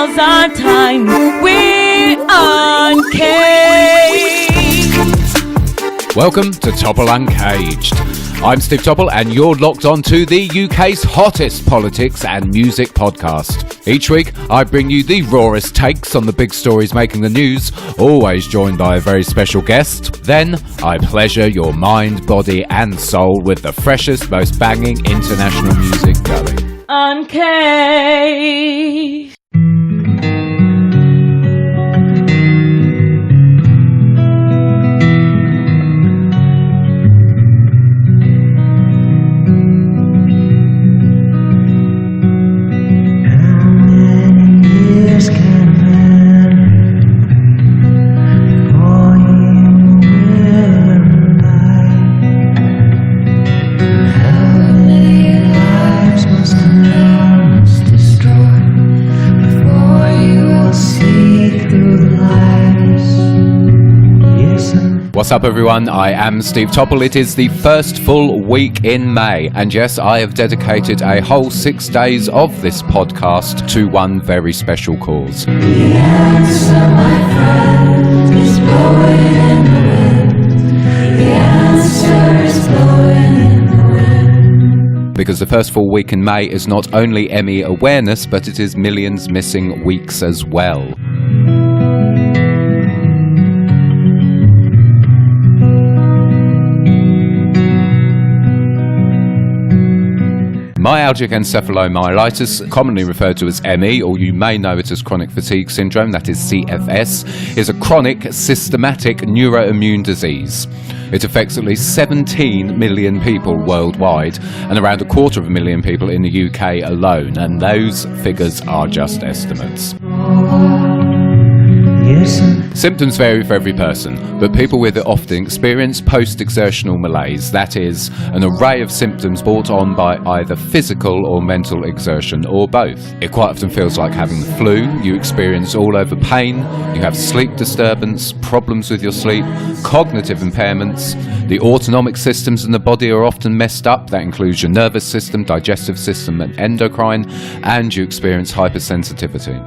'cause our time we're uncaged. Welcome to Topple Uncaged. I'm Steve Topple and you're locked on to the UK's hottest politics and music podcast. Each week I bring you the rawest takes on the big stories making the news, always joined by a very special guest. Then I pleasure your mind, body and soul with the freshest, most banging international music going. Uncaged. What's up everyone, I am Steve Topple. It is the first full week in May, and yes, I have dedicated a whole 6 days of this podcast to one very special cause. The answer, my friend, is blowing in the wind. The answer is blowing in the wind. Because the first full week in May is not only Emmy awareness, but it is Millions Missing Weeks as well. Myalgic encephalomyelitis, commonly referred to as ME, or you may know it as chronic fatigue syndrome, that is CFS, is a chronic, systematic neuroimmune disease. It affects at least 17 million people worldwide and around 250,000 people in the UK alone, and those figures are just estimates. Symptoms vary for every person, but people with it often experience post-exertional malaise, that is, an array of symptoms brought on by either physical or mental exertion, or both. It quite often feels like having the flu. You experience all-over pain, you have sleep disturbance, problems with your sleep, cognitive impairments. The autonomic systems in the body are often messed up. That includes your nervous system, digestive system and endocrine, and you experience hypersensitivity.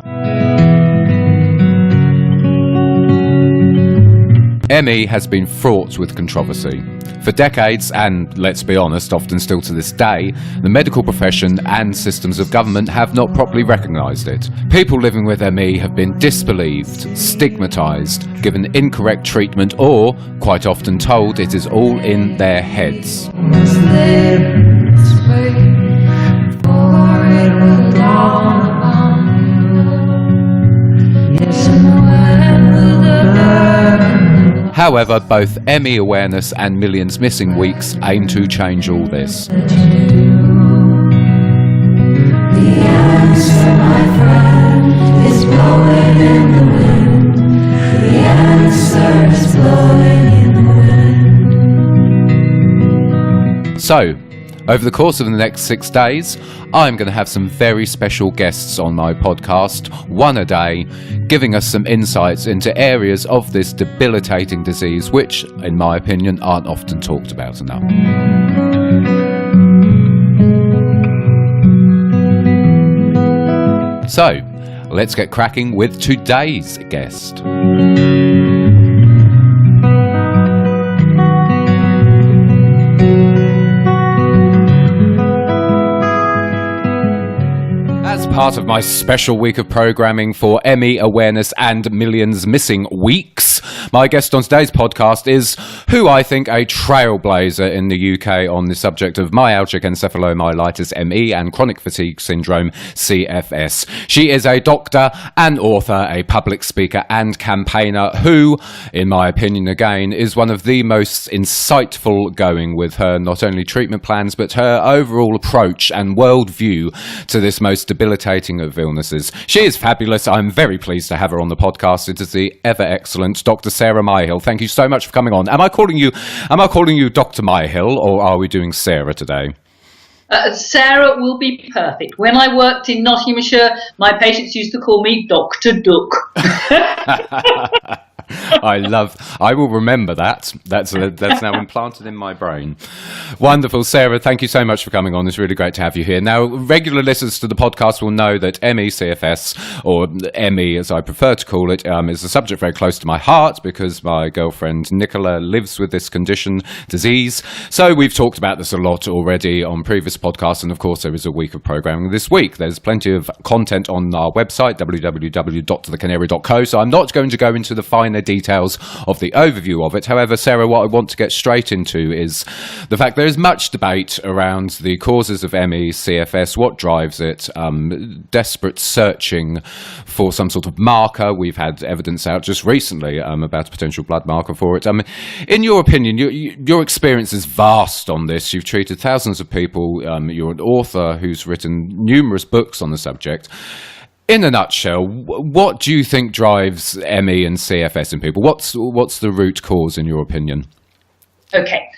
ME has been fraught with controversy. For decades, and let's be honest, often still to this day, the medical profession and systems of government have not properly recognised it. People living with ME have been disbelieved, stigmatised, given incorrect treatment, or, quite often told, it is all in their heads. However, both Emmy awareness and Millions Missing Weeks aim to change all this. The answer, my friend, is blowing in the wind. The answer is blowing in the wind. So, over the course of the next 6 days, I'm going to have some very special guests on my podcast, one a day, giving us some insights into areas of this debilitating disease which, in my opinion, aren't often talked about enough. So, let's get cracking with today's guest. Part of my special week of programming for Emmy awareness and Millions Missing Weeks, my guest on today's podcast is who I think a trailblazer in the UK on the subject of myalgic encephalomyelitis ME and chronic fatigue syndrome CFS. She is a doctor, an author, a public speaker and campaigner who, in my opinion again, is one of the most insightful going with her not only treatment plans but her overall approach and worldview to this most debilitating of illnesses. She is fabulous. I'm very pleased to have her on the podcast. It is the ever excellent Dr. Myhill. Thank you so much for coming on. Am I calling you Dr. Myhill, or are we doing Sarah today? Sarah will be perfect. When I worked in Nottinghamshire, my patients used to call me Dr. Duck. I will remember that. That's now implanted in my brain. Wonderful. Sarah, thank you so much for coming on. It's really great to have you here. Now, regular listeners to the podcast will know that ME/CFS, or ME as I prefer to call it, is a subject very close to my heart because my girlfriend Nicola lives with this disease. So we've talked about this a lot already on previous podcasts, and of course there is a week of programming this week. There's plenty of content on our website, www.thecanary.co, so I'm not going to go into the finer details of the overview of it. However, Sarah, what I want to get straight into is the fact there is much debate around the causes of ME/CFS, what drives it, desperate searching for some sort of marker. We've had evidence out just recently about a potential blood marker for it. In your opinion, your experience is vast on this. You've treated thousands of people. You're an author who's written numerous books on the subject. In a nutshell, what do you think drives ME and CFS in people? What's the root cause, in your opinion? Okay.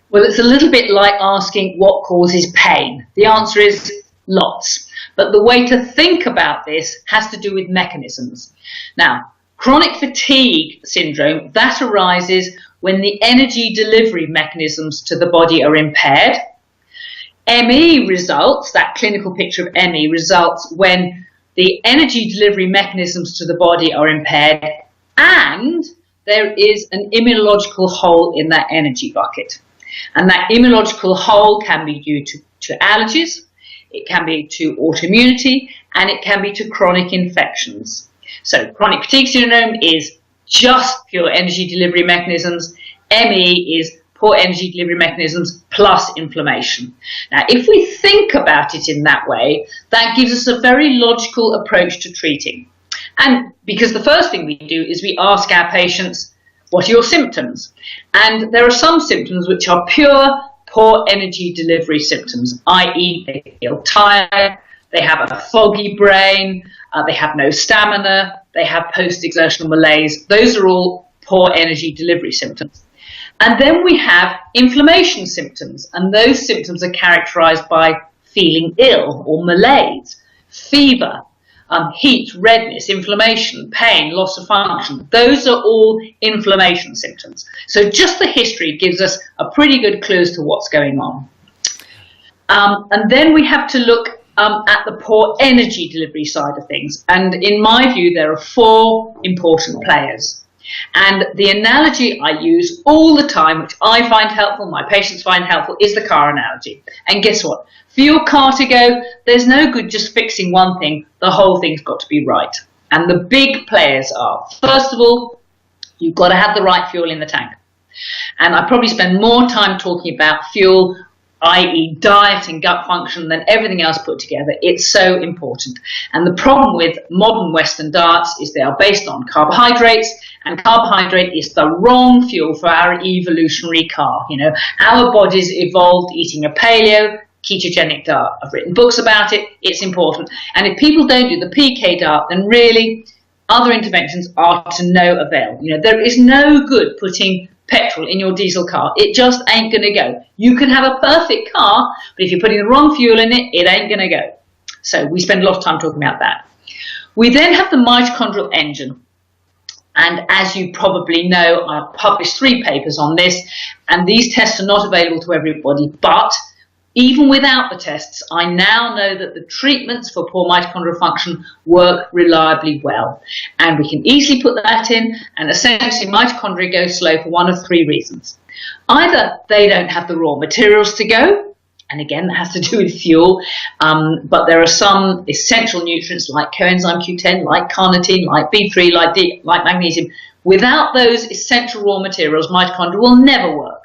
Well, it's a little bit like asking what causes pain. The answer is lots. But the way to think about this has to do with mechanisms. Now, chronic fatigue syndrome, that arises when the energy delivery mechanisms to the body are impaired. ME results, that clinical picture of ME results when the energy delivery mechanisms to the body are impaired and there is an immunological hole in that energy bucket. And that immunological hole can be due to allergies, it can be to autoimmunity, and it can be to chronic infections. So chronic fatigue syndrome is just pure energy delivery mechanisms. ME is poor energy delivery mechanisms plus inflammation. Now, if we think about it in that way, that gives us a very logical approach to treating. And because the first thing we do is we ask our patients, what are your symptoms? And there are some symptoms which are pure poor energy delivery symptoms, i.e. they feel tired, they have a foggy brain, they have no stamina, they have post-exertional malaise. Those are all poor energy delivery symptoms. And then we have inflammation symptoms, and those symptoms are characterized by feeling ill or malaise, fever, heat, redness, inflammation, pain, loss of function. Those are all inflammation symptoms. So just the history gives us a pretty good clue as to what's going on. And then we have to look at the poor energy delivery side of things. And in my view, there are four important players. And the analogy I use all the time, which I find helpful, my patients find helpful, is the car analogy. And guess what? For your car to go, there's no good just fixing one thing. The whole thing's got to be right. And the big players are, first of all, you've got to have the right fuel in the tank. And I probably spend more time talking about fuel, i.e. diet and gut function, than everything else put together. It's so important. And the problem with modern Western diets is they are based on carbohydrates, and carbohydrate is the wrong fuel for our evolutionary car. You know, our bodies evolved eating a paleo, ketogenic diet. I've written books about it. It's important. And if people don't do the PK diet, then really other interventions are to no avail. You know, there is no good putting petrol in your diesel car. It just ain't going to go. You can have a perfect car, but if you're putting the wrong fuel in it, it ain't going to go. So we spend a lot of time talking about that. We then have the mitochondrial engine. And as you probably know, I've published 3 papers on this, and these tests are not available to everybody, but even without the tests, I now know that the treatments for poor mitochondrial function work reliably well. And we can easily put that in, and essentially mitochondria go slow for one of 3 reasons. Either they don't have the raw materials to go, and again, that has to do with fuel, but there are some essential nutrients like coenzyme Q10, like carnitine, like B3, like D, like magnesium. Without those essential raw materials, mitochondria will never work.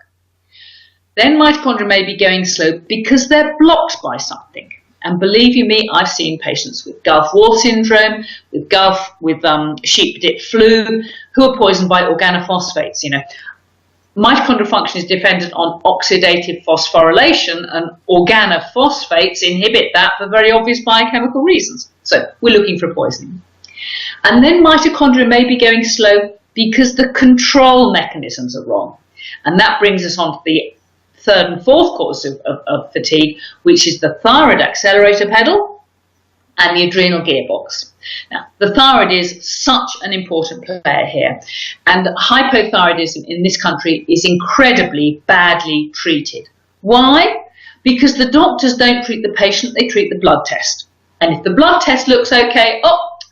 Then mitochondria may be going slow because they're blocked by something. And believe you me, I've seen patients with Gulf War syndrome, with sheep-dip flu, who are poisoned by organophosphates. You know, mitochondrial function is dependent on oxidative phosphorylation, and organophosphates inhibit that for very obvious biochemical reasons. So we're looking for poisoning. And then mitochondria may be going slow because the control mechanisms are wrong. And that brings us on to the 3rd and 4th cause of fatigue, which is the thyroid accelerator pedal and the adrenal gearbox. Now, the thyroid is such an important player here, and hypothyroidism in this country is incredibly badly treated. Why? Because the doctors don't treat the patient, they treat the blood test. And if the blood test looks okay,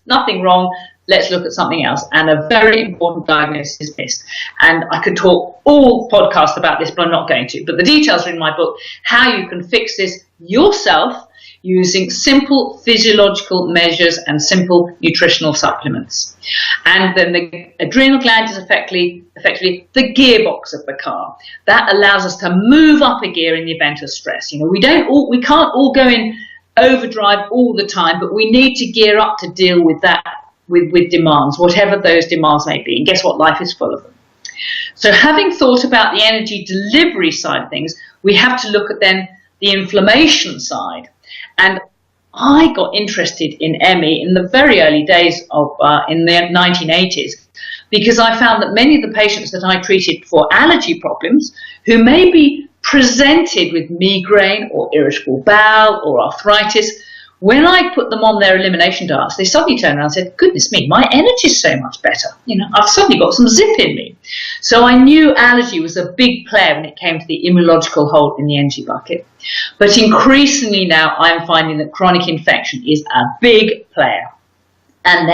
nothing wrong, let's look at something else. And a very important diagnosis is missed. And I could talk all podcasts about this, but I'm not going to. But the details are in my book, how you can fix this yourself using simple physiological measures and simple nutritional supplements. And then the adrenal gland is effectively the gearbox of the car. That allows us to move up a gear in the event of stress. You know, we can't all go in overdrive all the time, but we need to gear up to deal with that, with demands, whatever those demands may be. And guess what? Life is full of them. So having thought about the energy delivery side of things, we have to look at then the inflammation side. And I got interested in ME in the very early days of in the 1980s, because I found that many of the patients that I treated for allergy problems, who may be presented with migraine or irritable bowel or arthritis, when I put them on their elimination diets, they suddenly turned around and said, goodness me, my energy is so much better. You know, I've suddenly got some zip in me. So I knew allergy was a big player when it came to the immunological hole in the energy bucket. But increasingly now I'm finding that chronic infection is a big player. And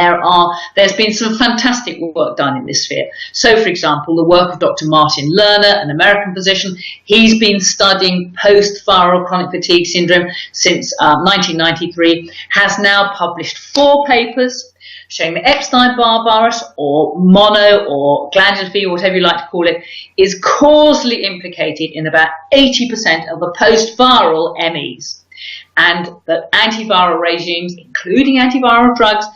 there's been some fantastic work done in this sphere. So, for example, the work of Dr. Martin Lerner, an American physician, he's been studying post-viral chronic fatigue syndrome since 1993, has now published 4 papers showing that Epstein-Barr virus, or mono, or glandular fever, whatever you like to call it, is causally implicated in about 80% of the post-viral MEs. And that antiviral regimes, including antiviral drugs,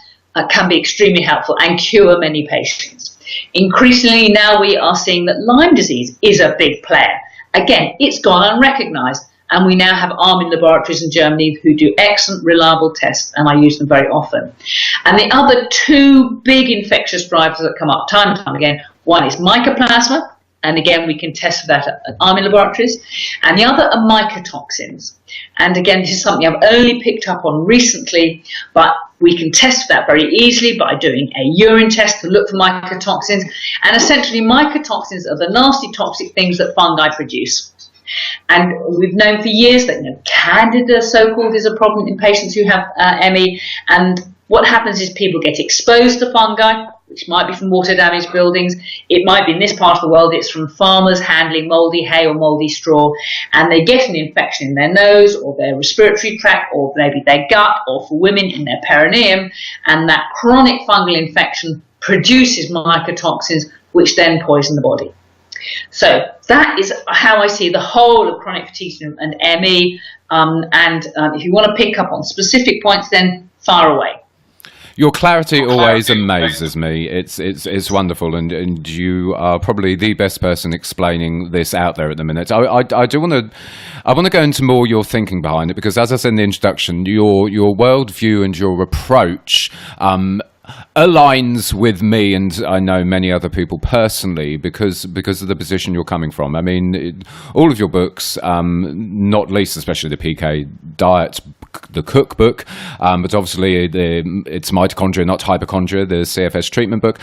can be extremely helpful and cure many patients. Increasingly now we are seeing that Lyme disease is a big player. Again, it's gone unrecognised, and we now have army laboratories in Germany who do excellent, reliable tests, and I use them very often. And the other 2 big infectious drivers that come up time and time again, one is mycoplasma, and again we can test for that at army laboratories, and the other are mycotoxins. And again, this is something I've only picked up on recently, but we can test for that very easily by doing a urine test to look for mycotoxins. And essentially, mycotoxins are the nasty toxic things that fungi produce. And we've known for years that Candida, so-called, is a problem in patients who have ME. And what happens is people get exposed to fungi, which might be from water-damaged buildings. It might be in this part of the world, it's from farmers handling mouldy hay or mouldy straw, and they get an infection in their nose or their respiratory tract or maybe their gut, or for women in their perineum, and that chronic fungal infection produces mycotoxins, which then poison the body. So that is how I see the whole of chronic fatigue syndrome and ME, and if you want to pick up on specific points, then far away. Your clarity always amazes me. It's wonderful, and you are probably the best person explaining this out there at the minute. I want to go into more your thinking behind it, because as I said in the introduction, your worldview and your approach aligns with me, and I know many other people personally, because of the position you're coming from. I mean, all of your books, not least especially the PK diet, the cookbook, but obviously it's mitochondria, not hypochondria, the CFS treatment book.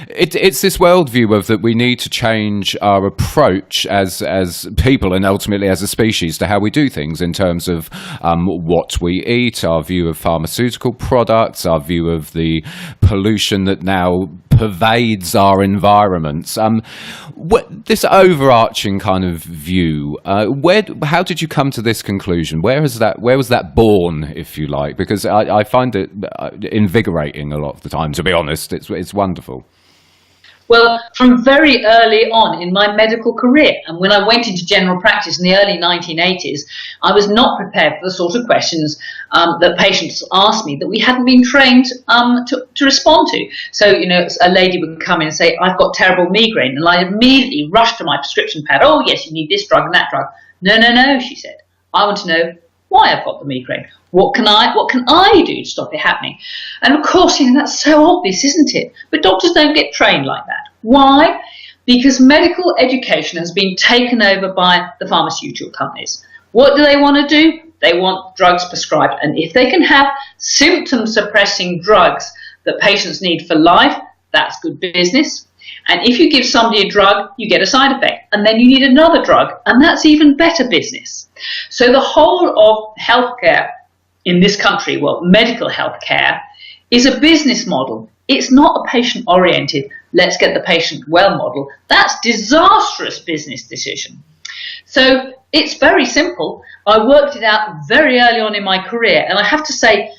It's this worldview of that we need to change our approach as people and ultimately as a species to how we do things in terms of what we eat, our view of pharmaceutical products, our view of the pollution that now pervades our environments. This overarching kind of view, how did you come to this conclusion? Where was that born, if you like? Because I find it invigorating a lot of the time, to be honest. It's wonderful. Well, from very early on in my medical career, and when I went into general practice in the early 1980s, I was not prepared for the sort of questions that patients asked me that we hadn't been trained to respond to. So, a lady would come in and say, I've got terrible migraine, and I'd immediately rush to my prescription pad. Oh, yes, you need this drug and that drug. No, she said. I want to know why I've got the migraine. What can I do to stop it happening? And of course, that's so obvious, isn't it? But doctors don't get trained like that. Why? Because medical education has been taken over by the pharmaceutical companies. What do they want to do? They want drugs prescribed. And if they can have symptom-suppressing drugs that patients need for life, that's good business. And if you give somebody a drug, you get a side effect. And then you need another drug, and that's even better business. So the whole of healthcare in this country, well, medical healthcare, is a business model. It's not a patient-oriented, let's get the patient well model. That's disastrous business decision. So it's very simple. I worked it out very early on in my career, and I have to say,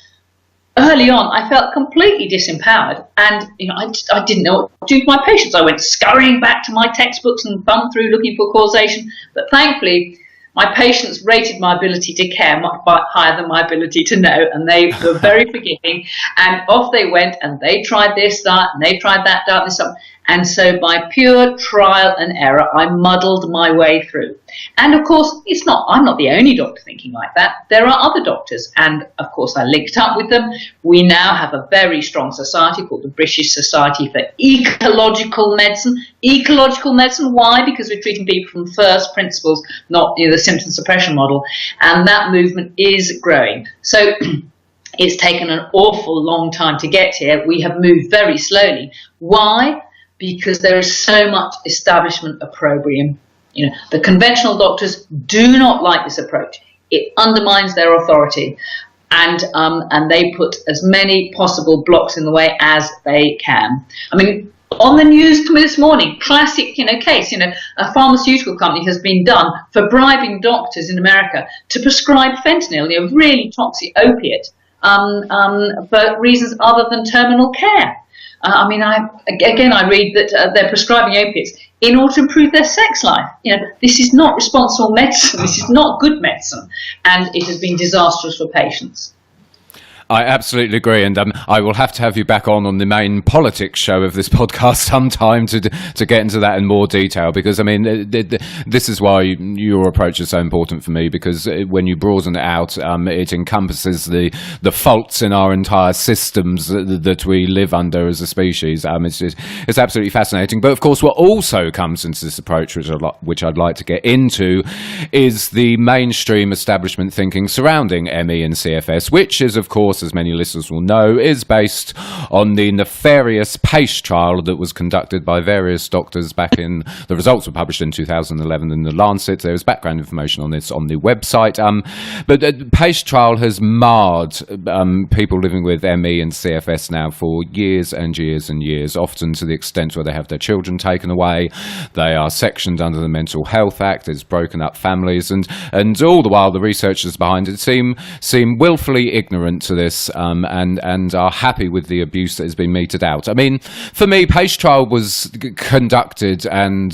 early on, I felt completely disempowered, and I didn't know what to do with my patients. I went scurrying back to my textbooks and thumbed through looking for causation, but thankfully, my patients rated my ability to care much higher than my ability to know, and they were very forgiving. And off they went, and they tried this, that, and they tried that, this, that. And so by pure trial and error, I muddled my way through. And of course, I'm not the only doctor thinking like that. There are other doctors. And of course, I linked up with them. We now have a very strong society called the British Society for Ecological Medicine. Ecological medicine, why? Because we're treating people from first principles, not the symptom suppression model. And that movement is growing. So it's taken an awful long time to get here. We have moved very slowly. Why? Because there is so much establishment opprobrium. The conventional doctors do not like this approach. It undermines their authority, and they put as many possible blocks in the way as they can. I mean, on the news this morning, classic case. A pharmaceutical company has been done for bribing doctors in America to prescribe fentanyl, really toxic opiate, for reasons other than terminal care. I read that they're prescribing opiates in order to improve their sex life. This is not responsible medicine. This is not good medicine, and it has been disastrous for patients. I absolutely agree, and I will have to have you back on the main politics show of this podcast sometime to get into that in more detail, because this is why your approach is so important for me, because when you broaden it out, it encompasses the faults in our entire systems that we live under as a species. It's absolutely fascinating. But of course, what also comes into this approach, which I'd like to get into, is the mainstream establishment thinking surrounding ME and CFS, which is, of course, as many listeners will know, is based on the nefarious PACE trial that was conducted by various doctors back in... The results were published in 2011 in The Lancet. There is background information on this on the website. But the PACE trial has marred people living with ME and CFS now for years and years and years, often to the extent where they have their children taken away. They are sectioned under the Mental Health Act. It's broken up families. And all the while, the researchers behind it seem willfully ignorant to this, and are happy with the abuse that has been meted out. I mean, for me, PACE trial was conducted, and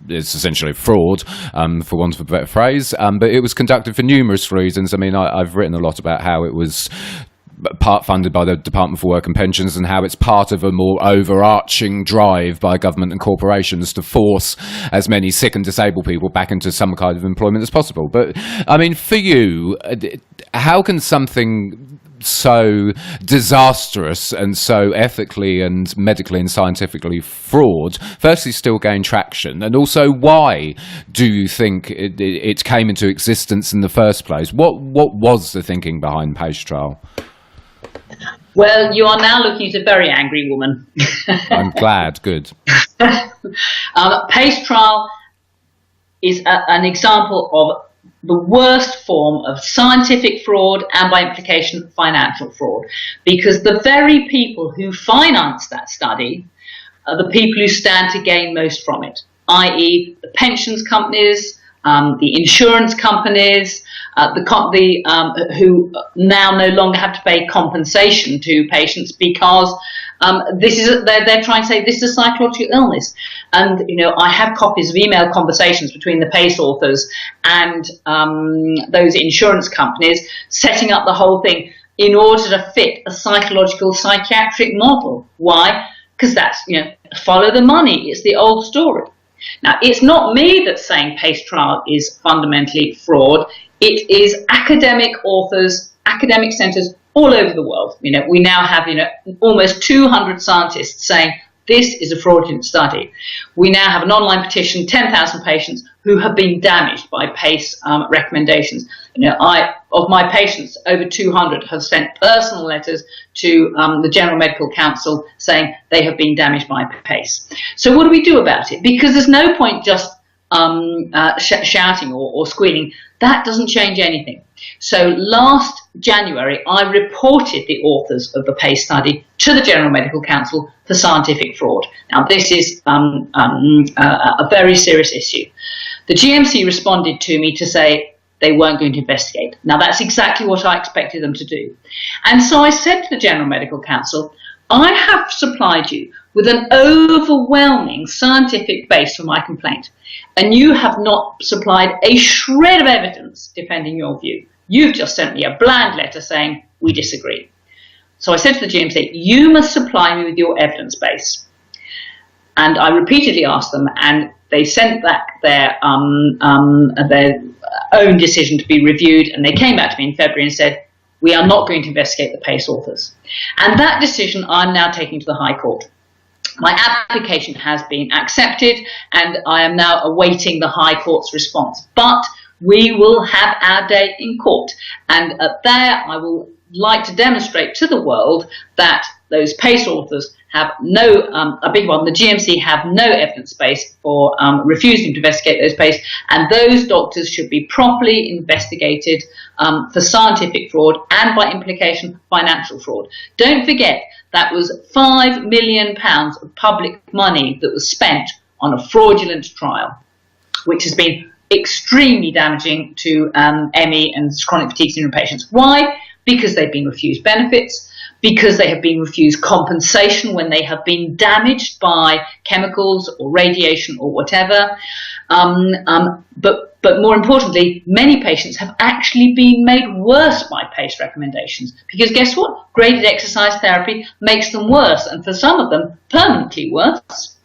it's essentially a fraud, for want of a better phrase, but it was conducted for numerous reasons. I mean, I've written a lot about how it was part funded by the Department for Work and Pensions, and how it's part of a more overarching drive by government and corporations to force as many sick and disabled people back into some kind of employment as possible. But, I mean, for you, how can something so disastrous and so ethically and medically and scientifically fraud firstly still gain traction, and also why do you think it came into existence in the first place? What was the thinking behind PACE trial? Well, you are now looking at a very angry woman. I'm glad. Good. PACE trial is an example of the worst form of scientific fraud, and by implication financial fraud, because the very people who financed that study are the people who stand to gain most from it, i.e. the pensions companies, the insurance companies, who now no longer have to pay compensation to patients because they're trying to say this is a psychological illness. And I have copies of email conversations between the PACE authors and those insurance companies setting up the whole thing in order to fit a psychological psychiatric model. Why? Because that's follow the money. It's the old story. Now, it's not me that's saying PACE trial is fundamentally fraud. It is academic authors, academic centres all over the world. We now have almost 200 scientists saying this is a fraudulent study. We now have an online petition, 10,000 patients who have been damaged by PACE recommendations. of my patients, over 200, have sent personal letters to the General Medical Council saying they have been damaged by PACE. So what do we do about it? Because there's no point just shouting or squealing. That doesn't change anything. So last January, I reported the authors of the PACE study to the General Medical Council for scientific fraud. Now, this is a very serious issue. The GMC responded to me to say they weren't going to investigate. Now, that's exactly what I expected them to do. And so I said to the General Medical Council, I have supplied you with an overwhelming scientific base for my complaint, and you have not supplied a shred of evidence defending your view. You've just sent me a bland letter saying we disagree. So I said to the GMC, you must supply me with your evidence base. And I repeatedly asked them, and they sent back their own decision to be reviewed, and they came back to me in February and said, we are not going to investigate the PACE authors. And that decision I'm now taking to the High Court. My application has been accepted, and I am now awaiting the High Court's response. But we will have our day in court, and there I will like to demonstrate to the world that those PACE authors have no, a big one, the GMC have no evidence base for refusing to investigate those PACE, and those doctors should be properly investigated for scientific fraud and, by implication, financial fraud. Don't forget, that was £5 million of public money that was spent on a fraudulent trial, which has been extremely damaging to ME and chronic fatigue syndrome patients. Why? Because they've been refused benefits, because they have been refused compensation when they have been damaged by chemicals or radiation or whatever. But more importantly, many patients have actually been made worse by PACE recommendations, because guess what? Graded exercise therapy makes them worse, and for some of them, permanently worse.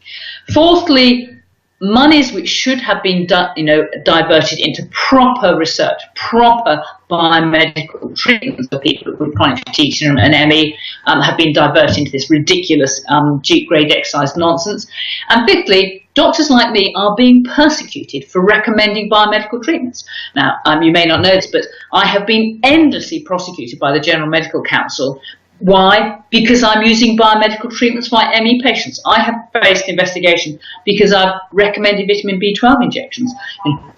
Fourthly, monies which should have been diverted into proper research, proper biomedical treatments for people with chronic fatigue syndrome and ME have been diverted into this ridiculous G-grade exercise nonsense. And fifthly, doctors like me are being persecuted for recommending biomedical treatments. Now, you may not know this, but I have been endlessly prosecuted by the General Medical Council. Why? Because I'm using biomedical treatments for my ME patients. I have faced investigation because I've recommended vitamin B12 injections,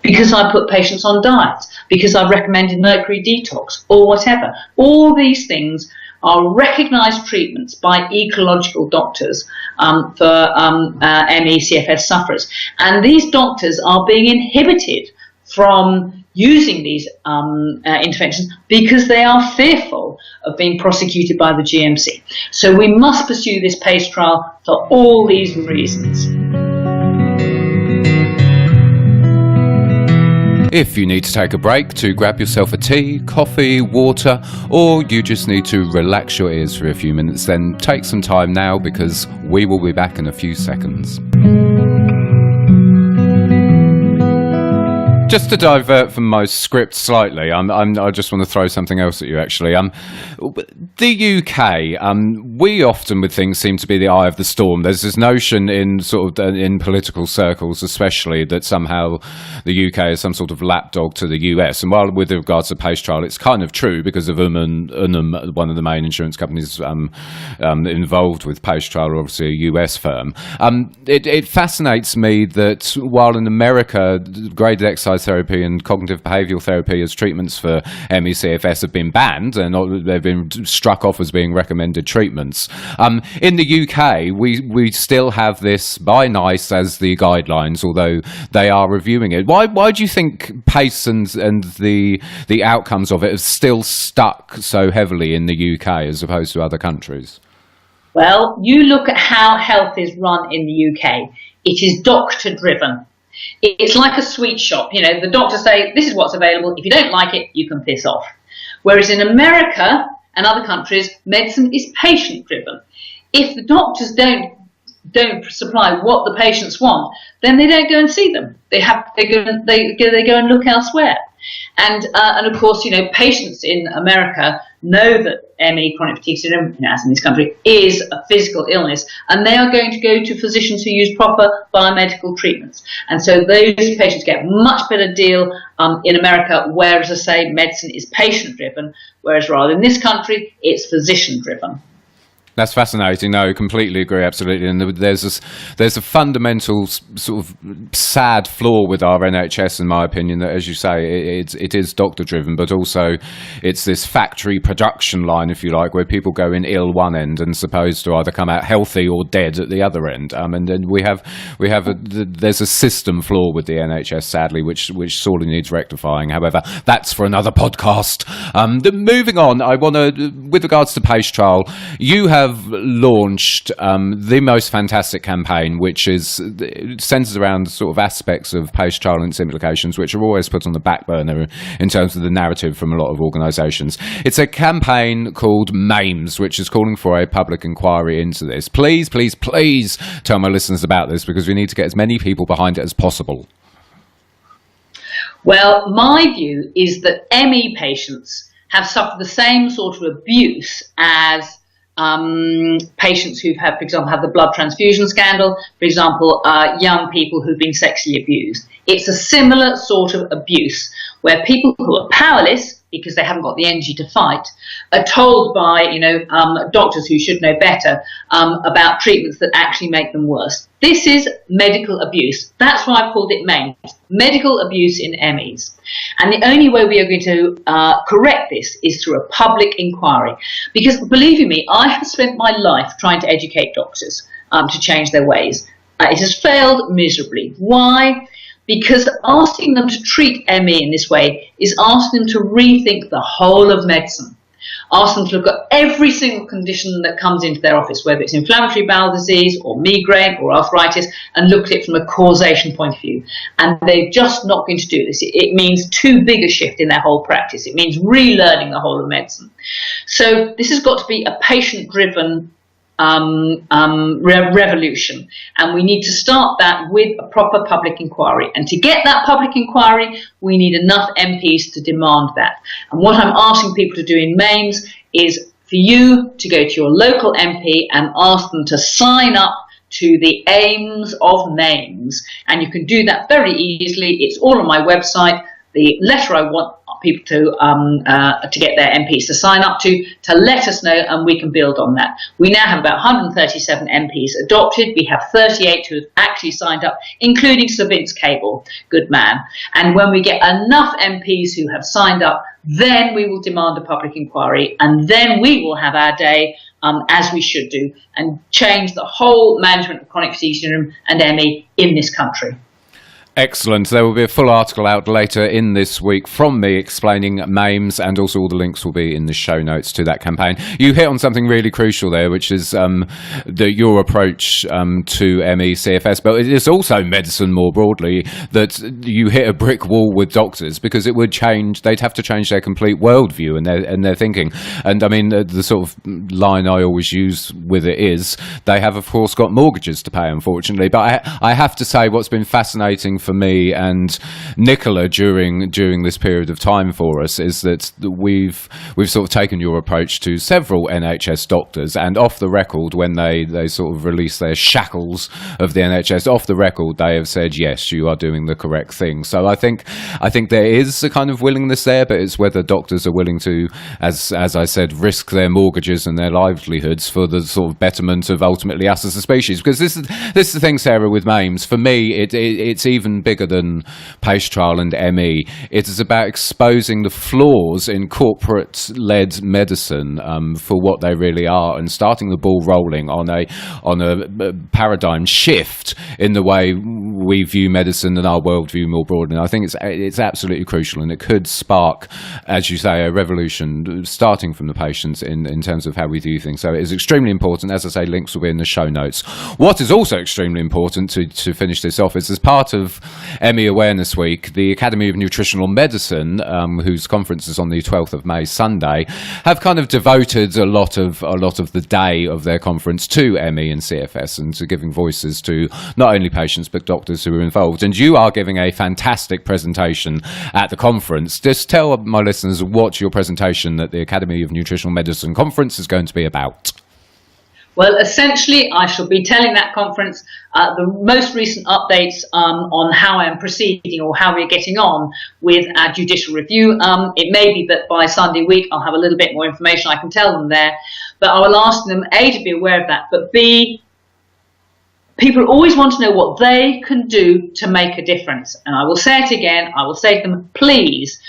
because I put patients on diets, because I've recommended mercury detox or whatever. All these things are recognised treatments by ecological doctors for ME CFS sufferers. And these doctors are being inhibited from using these interventions because they are fearful of being prosecuted by the GMC. So we must pursue this PACE trial for all these reasons. If you need to take a break to grab yourself a tea, coffee, water, or you just need to relax your ears for a few minutes, then take some time now, because we will be back in a few seconds. Just to divert from my script slightly, I just want to throw something else at you, actually. The UK, we often with things seem to be the eye of the storm. There's this notion in in political circles, especially, that somehow the UK is some sort of lapdog to the US. And while with regards to PACE trial, it's kind of true, because of Unum, one of the main insurance companies involved with PACE trial, obviously a US firm. It fascinates me that while in America, graded exercise therapy and cognitive behavioural therapy as treatments for ME/CFS have been banned, and they've been struck off as being recommended treatments. In the UK, we still have this by NICE as the guidelines, although they are reviewing it. Why do you think PACE and the outcomes of it are still stuck so heavily in the UK as opposed to other countries? Well, you look at how health is run in the UK. It is doctor-driven. It's like a sweet shop. The doctors say, this is what's available. If you don't like it, you can piss off. Whereas in America and other countries, medicine is patient-driven. If the doctors don't supply what the patients want, then they don't go and see them. They go and look elsewhere. And of course, patients in America know that ME, chronic fatigue syndrome, as in this country, is a physical illness, and they are going to go to physicians who use proper biomedical treatments. And so those patients get a much better deal in America, whereas, I say, medicine is patient-driven, whereas rather in this country, it's physician-driven. That's fascinating. No, completely agree, absolutely. And there's a fundamental sort of sad flaw with our NHS, in my opinion, that, as you say, it is doctor driven, but also it's this factory production line, if you like, where people go in ill one end and supposed to either come out healthy or dead at the other end. And then there's a system flaw with the NHS, sadly, which sorely needs rectifying. However, that's for another podcast. Moving on, I want to, with regards to PACE trial, you have launched the most fantastic campaign, which centres around sort of aspects of PACE trial and its implications, which are always put on the back burner in terms of the narrative from a lot of organisations. It's a campaign called MAMES, which is calling for a public inquiry into this. Please, please, please tell my listeners about this, because we need to get as many people behind it as possible. Well, my view is that ME patients have suffered the same sort of abuse as patients who've had, for example, the blood transfusion scandal, for example, young people who've been sexually abused. It's a similar sort of abuse where people who are powerless because they haven't got the energy to fight are told by, doctors who should know better about treatments that actually make them worse. This is medical abuse. That's why I've called it MAMES, medical abuse in MEs. And the only way we are going to correct this is through a public inquiry. Because believe you me, I have spent my life trying to educate doctors to change their ways. It has failed miserably. Why? Because asking them to treat ME in this way is asking them to rethink the whole of medicine. Ask them to look at every single condition that comes into their office, whether it's inflammatory bowel disease or migraine or arthritis, and look at it from a causation point of view. And they're just not going to do this. It means too big a shift in their whole practice. It means relearning the whole of medicine. So this has got to be a patient-driven revolution, and we need to start that with a proper public inquiry. And to get that public inquiry, we need enough MPs to demand that. And what I'm asking people to do in MAMES is for you to go to your local MP and ask them to sign up to the aims of MAMES, and you can do that very easily. It's all on my website. The letter I want people to get their MPs to sign up to let us know, and we can build on that. We now have about 137 MPs adopted. We have 38 who have actually signed up, including Sir Vince Cable, good man. And when we get enough MPs who have signed up, then we will demand a public inquiry, and then we will have our day as we should do, and change the whole management of chronic fatigue syndrome and ME in this country. Excellent. There will be a full article out later in this week from me explaining MAMES, and also all the links will be in the show notes to that campaign. You hit on something really crucial there, which is your approach to ME, CFS, but it is also medicine more broadly, that you hit a brick wall with doctors, because it would change, they'd have to change their complete worldview and their thinking. And I mean, the sort of line I always use with it is, they have of course got mortgages to pay, unfortunately. But I have to say, what's been fascinating for me and Nicola during this period of time for us is that we've sort of taken your approach to several NHS doctors, and off the record, when they sort of release their shackles of the NHS, off the record they have said, yes, you are doing the correct thing. So I think there is a kind of willingness there, but it's whether doctors are willing to, as I said, risk their mortgages and their livelihoods for the sort of betterment of ultimately us as a species. Because this is the thing, Sarah, with MAMES. For me, it's even bigger than PACE trial and ME. It is about exposing the flaws in corporate-led medicine for what they really are, and starting the ball rolling on a paradigm shift in the way we view medicine and our worldview more broadly. And I think it's absolutely crucial, and it could spark, as you say, a revolution starting from the patients in terms of how we do things. So it is extremely important. As I say, links will be in the show notes. What is also extremely important, to finish this off, is as part of ME Awareness Week, the Academy of Nutritional Medicine, whose conference is on the 12th of May, Sunday, have kind of devoted a lot of the day of their conference to ME and CFS and to giving voices to not only patients but doctors who are involved. And you are giving a fantastic presentation at the conference. Just tell my listeners what your presentation at the Academy of Nutritional Medicine conference is going to be about. Well, essentially, I shall be telling that conference the most recent updates on how I am proceeding or how we're getting on with our judicial review. It may be that by Sunday week I'll have a little bit more information I can tell them there, but I will ask them, A, to be aware of that, but B, people always want to know what they can do to make a difference. And I will say it again, I will say to them, please,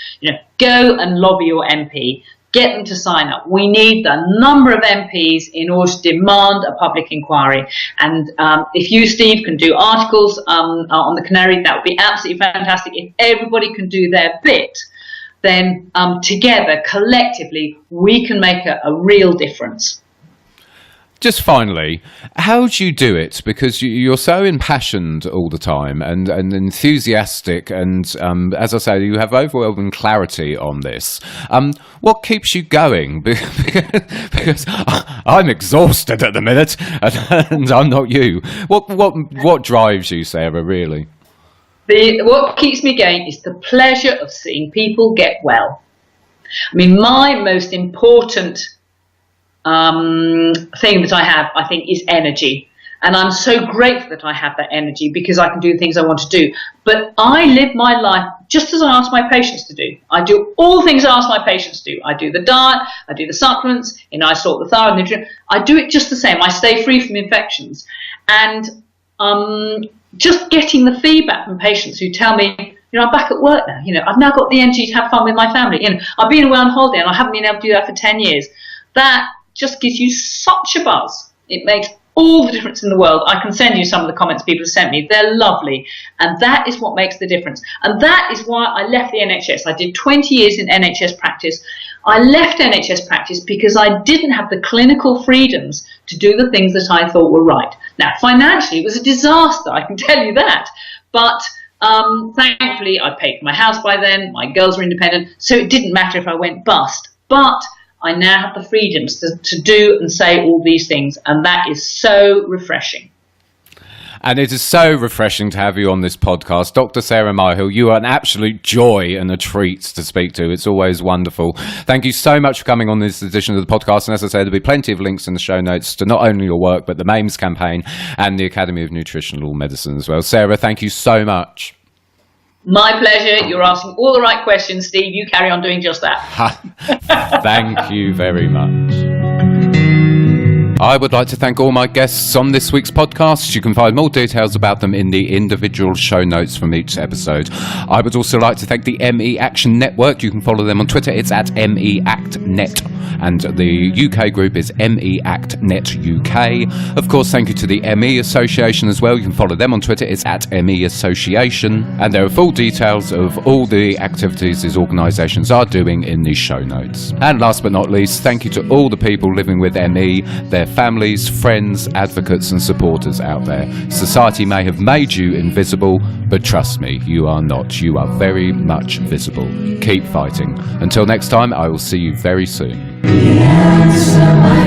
go and lobby your MP. Get them to sign up. We need the number of MPs in order to demand a public inquiry. And if you, Steve, can do articles on the Canary, that would be absolutely fantastic. If everybody can do their bit, then together, collectively, we can make a real difference. Just finally, how do you do it? Because you're so impassioned all the time and enthusiastic and, as I say, you have overwhelming clarity on this. What keeps you going? Because I'm exhausted at the minute and I'm not you. What drives you, Sarah, really? What keeps me going is the pleasure of seeing people get well. I mean, my most important thing that I have, I think, is energy. And I'm so grateful that I have that energy because I can do the things I want to do. But I live my life just as I ask my patients to do. I do all the things I ask my patients to do. I do the diet, I do the supplements, I sort the thyroid, nutrient. I do it just the same. I stay free from infections. And just getting the feedback from patients who tell me, I'm back at work now. I've now got the energy to have fun with my family. I've been away on holiday and I haven't been able to do that for 10 years. That just gives you such a buzz. It makes all the difference in the world. I can send you some of the comments people have sent me. They're lovely. And that is what makes the difference. And that is why I left the NHS. I did 20 years in NHS practice. I left NHS practice because I didn't have the clinical freedoms to do the things that I thought were right. Now, financially, it was a disaster, I can tell you that. But thankfully, I paid for my house by then. My girls were independent. So it didn't matter if I went bust. But I now have the freedoms to do and say all these things, and that is so refreshing. And it is so refreshing to have you on this podcast. Dr. Sarah Myhill, you are an absolute joy and a treat to speak to. It's always wonderful. Thank you so much for coming on this edition of the podcast. And as I say, there'll be plenty of links in the show notes to not only your work, but the MAMES campaign and the Academy of Nutritional Medicine as well. Sarah, thank you so much. My pleasure. You're asking all the right questions, Steve. You carry on doing just that. Thank you very much. I would like to thank all my guests on this week's podcast. You can find more details about them in the individual show notes from each episode. I would also like to thank the ME Action Network. You can follow them on Twitter. It's at MEActNet. And the UK group is MEActNet UK. Of course, thank you to the ME Association as well. You can follow them on Twitter. It's at ME Association. And there are full details of all the activities these organisations are doing in these show notes. And last but not least, thank you to all the people living with ME, their families, friends, advocates and supporters out there. Society may have made you invisible, but trust me, you are not. You are very much visible. Keep fighting. Until next time, I will see you very soon. The answer, my